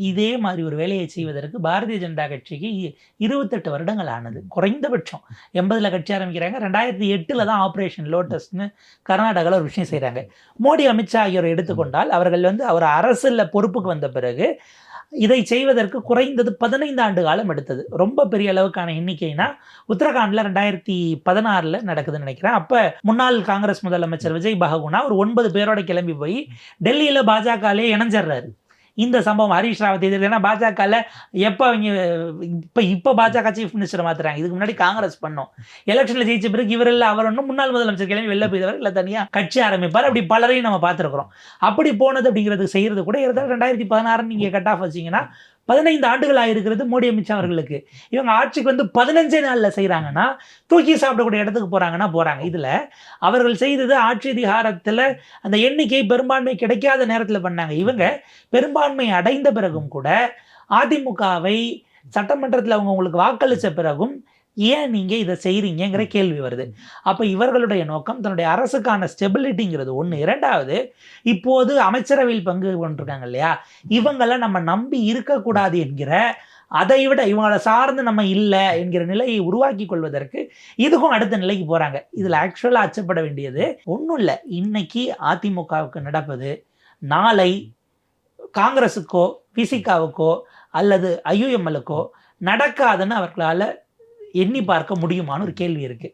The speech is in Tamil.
இதே மாதிரி ஒரு வேலையை செய்வதற்கு பாரதிய ஜனதா கட்சிக்கு 28 வருடங்கள் ஆனது. குறைந்தபட்சம் 80ல் கட்சி ஆரம்பிக்கிறாங்க. 2008ல் தான் ஆப்ரேஷன் லோட்டஸ்ன்னு கர்நாடகாவில் ஒரு விஷயம் செய்கிறாங்க. மோடி, அமித்ஷா ஆகியோரை எடுத்துக்கொண்டால் அவர்கள் அவர் அரசில் பொறுப்புக்கு வந்த பிறகு இதை செய்வதற்கு குறைந்தது 15 ஆண்டு காலம் எடுத்தது. ரொம்ப பெரிய அளவுக்கான எண்ணிக்கைனா உத்தரகாண்டில் 2016 நடக்குதுன்னு நினைக்கிறேன். அப்போ முன்னாள் காங்கிரஸ் முதலமைச்சர் விஜய் பககுனா ஒரு 9 பேரோட கிளம்பி போய் டெல்லியில் பாஜகலே இணைஞ்சிடுறாரு. இந்த சம்பவம் ஹரீஷ் ராவத் இது ஏன்னா பாஜகவில் எப்போ அவங்க இப்போ பாஜக சீஃப் மினிஸ்டர் மாற்றுறாங்க. இதுக்கு முன்னாடி காங்கிரஸ் பண்ணோம். எலெக்ஷனில் ஜெயிச்ச பிறகு இவர் இல்லை அவர் ஒன்றும் முன்னாள் முதலமைச்சர் கிளம்பி வெளில போய்தவர் இல்லை தனியாக கட்சி ஆரம்பிப்பார். அப்படி பலரையும் நம்ம பார்த்துருக்குறோம். அப்படி போனது அப்படிங்கிறது செய்கிறது கூட 2016 நீங்கள் கட் ஆஃப் வச்சிங்கன்னா 15 ஆண்டுகள் ஆகிருக்கிறது மோடி, அமித்ஷா அவர்களுக்கு. இவங்க ஆட்சிக்கு 15 நாளில் செய்கிறாங்கன்னா தூக்கி சாப்பிடக்கூடிய இடத்துக்கு போகிறாங்க. இதில் அவர்கள் செய்தது ஆட்சி அதிகாரத்தில் அந்த எண்ணிக்கை பெரும்பான்மை கிடைக்காத நேரத்தில் பண்ணாங்க. இவங்க பெரும்பான்மை அடைந்த பிறகும் கூட அதிமுகவை சட்டமன்றத்தில் உங்களுக்கு வாக்களித்த பிறகும் ஏன் நீங்கள் இதை செய்கிறீங்கிற கேள்வி வருது. அப்போ இவர்களுடைய நோக்கம் தன்னுடைய அரசுக்கான ஸ்டெபிலிட்டிங்கிறது ஒன்று. இரண்டாவது, இப்போது அமைச்சரவையில் பங்கு கொண்டிருக்காங்க இல்லையா, இவங்களை நம்ம நம்பி இருக்கக்கூடாது என்கிற, அதை விட இவங்களை சார்ந்து நம்ம இல்லை என்கிற நிலையை உருவாக்கி கொள்வதற்கு இதுக்கும் அடுத்த நிலைக்கு போகிறாங்க. இதில் ஆக்சுவலாக அச்சப்பட வேண்டியது ஒன்றும் இல்லை. இன்னைக்கு அதிமுகவுக்கு நடப்பது நாளை காங்கிரஸுக்கோ விசிகாவுக்கோ அல்லது ஐயுஎம்எல்லுக்கோ நடக்காதுன்னு அவர்களால் எண்ணி பார்க்க முடியுமான்னு ஒரு கேள்வி இருக்குது.